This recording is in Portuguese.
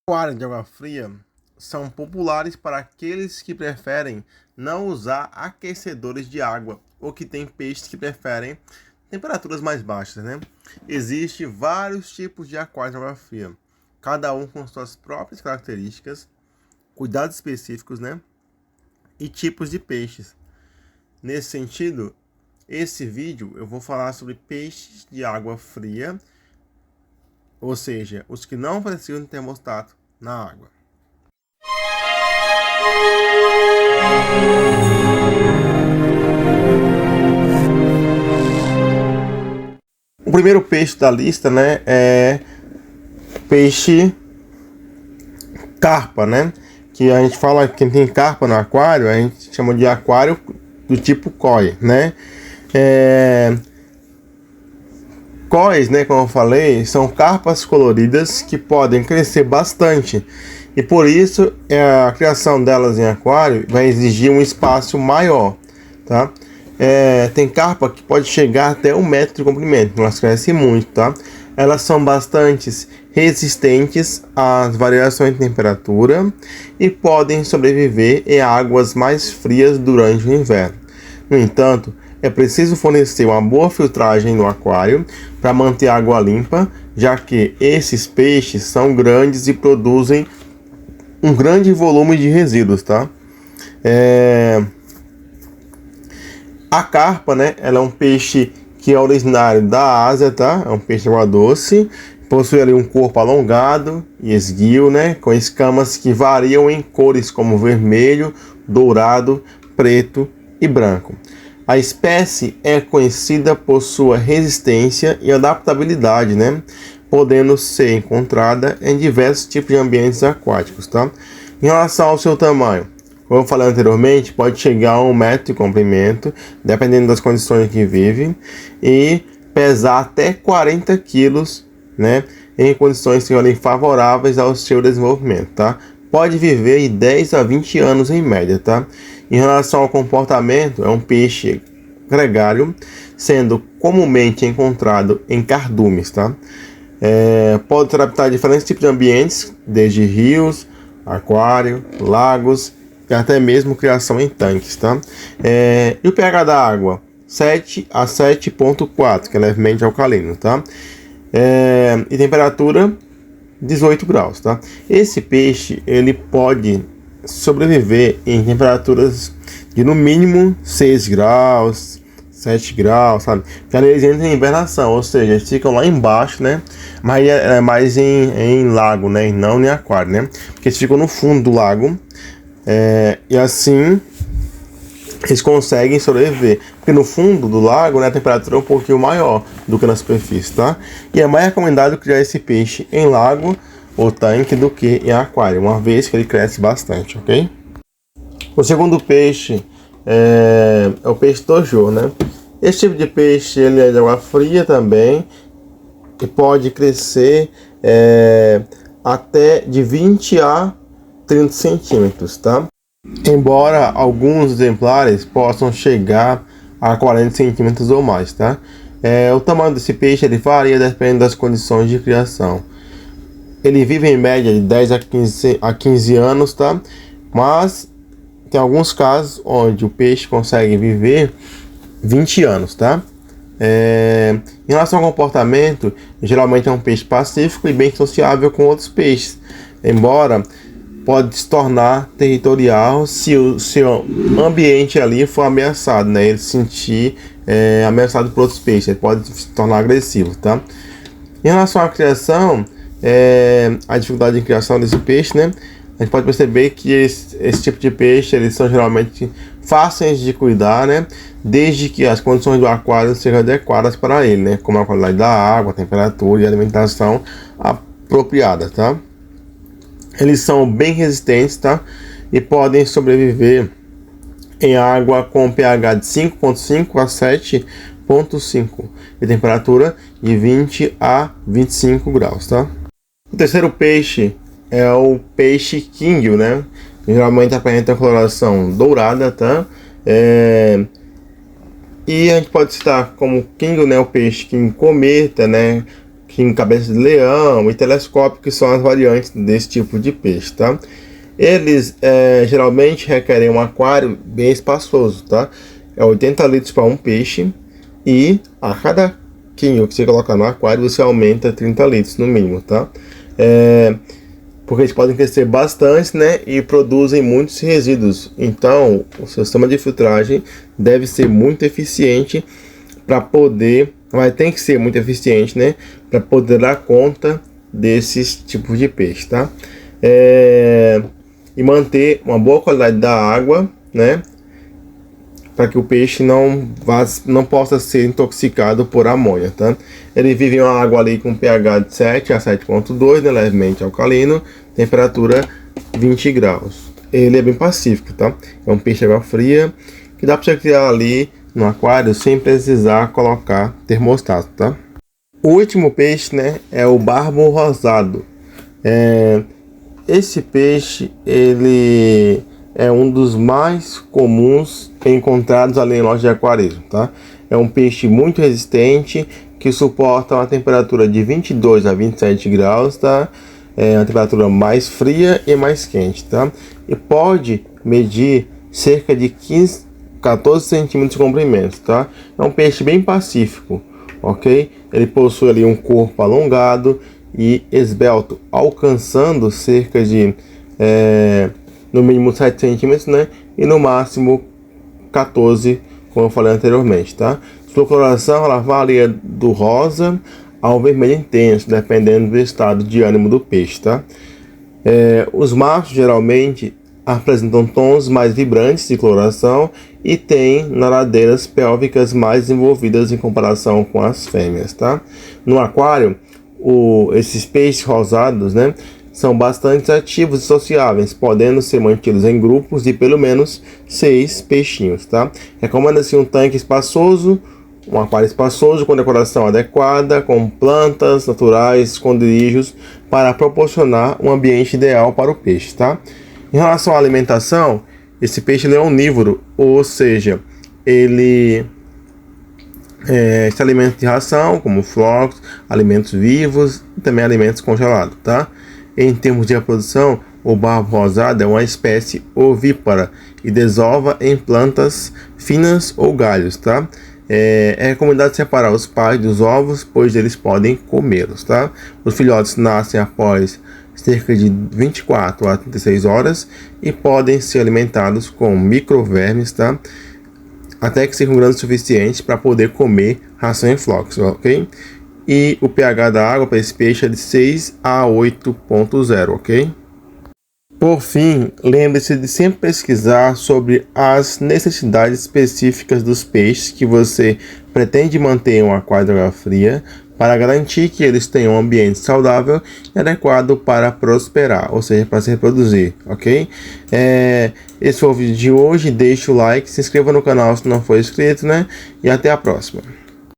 Aquários de água fria são populares para aqueles que preferem não usar aquecedores de água ou que têm peixes que preferem temperaturas mais baixas, né? Existem vários tipos de aquários de água fria, cada um com suas próprias características, cuidados específicos, né? E tipos de peixes. Nesse sentido, esse vídeo eu vou falar sobre peixes de água fria, ou seja, os que não precisam de termostato na água. O primeiro peixe da lista, né, é peixe carpa, né? Que a gente fala que tem carpa no aquário, a gente chama de aquário do tipo koi, né? Kóis, né, como eu falei, são carpas coloridas que podem crescer bastante e por isso a criação delas em aquário vai exigir um espaço maior, tá? Tem carpa que pode chegar até 1 metro de comprimento, elas crescem muito, tá? Elas são bastante resistentes às variações de temperatura e podem sobreviver em águas mais frias durante o inverno. No entanto, é preciso fornecer uma boa filtragem no aquário para manter a água limpa, já que esses peixes são grandes e produzem um grande volume de resíduos, tá? A carpa, né? Ela é um peixe que é originário da Ásia, tá? É um peixe de água doce, possui ali um corpo alongado e esguio, né? Com escamas que variam em cores como vermelho, dourado, preto e branco. A espécie é conhecida por sua resistência e adaptabilidade, né? Podendo ser encontrada em diversos tipos de ambientes aquáticos, tá? Em relação ao seu tamanho, como eu falei anteriormente, pode chegar a 1 metro de comprimento, dependendo das condições que vive, e pesar até 40 quilos, né? Em condições favoráveis ao seu desenvolvimento, tá? Pode viver de 10 a 20 anos em média, tá? Em relação ao comportamento, é um peixe gregário, sendo comumente encontrado em cardumes, tá? Pode se adaptar a diferentes tipos de ambientes, desde rios, aquário, lagos e até mesmo criação em tanques, tá? E o pH da água? 7 a 7,4, que é levemente alcalino, tá? E temperatura 18 graus, tá? Esse peixe, ele pode sobreviver em temperaturas de no mínimo 6 graus, 7 graus, sabe? Então eles entram em hibernação, ou seja, eles ficam lá embaixo, né? Mas é mais em lago, né? E não em aquário, né? Porque eles ficam no fundo do lago, e assim eles conseguem sobreviver. Porque no fundo do lago, né, a temperatura é um pouquinho maior do que na superfície, tá? E é mais recomendado criar esse peixe em lago ou tanque do que em aquário, uma vez que ele cresce bastante, ok? O segundo peixe é o peixe tojo, né? Esse tipo de peixe ele é de água fria também e pode crescer até de 20 a 30 centímetros, tá? Embora alguns exemplares possam chegar a 40 centímetros ou mais, tá? O tamanho desse peixe ele varia dependendo das condições de criação. Ele vive em média de 10 a 15 anos, tá? Mas tem alguns casos onde o peixe consegue viver 20 anos, tá? Em relação ao comportamento, geralmente é um peixe pacífico e bem sociável com outros peixes, embora pode se tornar territorial se o seu ambiente ali for ameaçado, né? Ele se sentir ameaçado por outros peixes, ele pode se tornar agressivo, tá? Em relação à criação, a dificuldade de criação desse peixe, né? A gente pode perceber que esse tipo de peixe, eles são geralmente fáceis de cuidar, né? Desde que as condições do aquário sejam adequadas para ele, né? Como a qualidade da água, a temperatura e a alimentação apropriada, tá? Eles são bem resistentes, tá? E podem sobreviver em água com pH de 5,5 a 7,5 e temperatura de 20 a 25 graus, tá? O terceiro peixe é o peixe Kingyo, né? Geralmente apresenta coloração dourada, tá? E a gente pode citar como Kingyo, né? O peixe King cometa, né? king cabeça de leão e telescópio, que são as variantes desse tipo de peixe, tá? Eles geralmente requerem um aquário bem espaçoso, tá? É 80 litros para um peixe, e a cada quinho que você colocar no aquário, você aumenta 30 litros no mínimo, tá? Porque eles podem crescer bastante, né? E produzem muitos resíduos. Então, o seu sistema de filtragem deve ser muito eficiente para poder... tem que ser muito eficiente, né? Para poder dar conta desses tipos de peixe, tá? E manter uma boa qualidade da água, né? Para que o peixe não possa ser intoxicado por amônia, tá? Ele vive em uma água ali com pH de 7 a 7,2, né? Levemente alcalino, temperatura 20 graus. Ele é bem pacífico, tá? É um peixe de água fria que dá para você criar ali no aquário sem precisar colocar termostato, tá? O último peixe, né, é o barbo rosado. Esse peixe, ele é um dos mais comuns encontrados ali em lojas de aquarismo, tá? É um peixe muito resistente que suporta uma temperatura de 22 a 27 graus, tá? É uma temperatura mais fria e mais quente, tá? E pode medir cerca de 14 centímetros de comprimento, tá? É um peixe bem pacífico, ok? Ele possui ali um corpo alongado e esbelto, alcançando cerca de no mínimo 7 centímetros, né? E no máximo 14, como eu falei anteriormente, tá? Sua coloração ela varia do rosa ao vermelho intenso, dependendo do estado de ânimo do peixe, tá? Os machos geralmente apresentam tons mais vibrantes de coloração e têm nadadeiras pélvicas mais desenvolvidas em comparação com as fêmeas, tá? No aquário, esses peixes rosados, né, são bastante ativos e sociáveis, podendo ser mantidos em grupos de pelo menos 6 peixinhos, tá? Recomenda-se um tanque espaçoso, um aquário espaçoso com decoração adequada, com plantas naturais, esconderijos, para proporcionar um ambiente ideal para o peixe, tá? Em relação à alimentação, esse peixe ele é onívoro, ou seja, ele se alimenta de ração, como flocos, alimentos vivos e também alimentos congelados, tá? Em termos de reprodução, o barbo rosado é uma espécie ovípara e desova em plantas finas ou galhos, tá? É recomendado separar os pais dos ovos, pois eles podem comê-los, tá? Os filhotes nascem após cerca de 24 a 36 horas e podem ser alimentados com microvermes, tá? Até que sejam grandes o suficiente para poder comer ração em flocos, ok? E o pH da água para esse peixe é de 6 a 8,0, ok? Por fim, lembre-se de sempre pesquisar sobre as necessidades específicas dos peixes que você pretende manter em um aquário de água fria, para garantir que eles tenham um ambiente saudável e adequado para prosperar, ou seja, para se reproduzir, ok? Esse foi o vídeo de hoje, deixe o like, se inscreva no canal se não for inscrito, né? E até a próxima.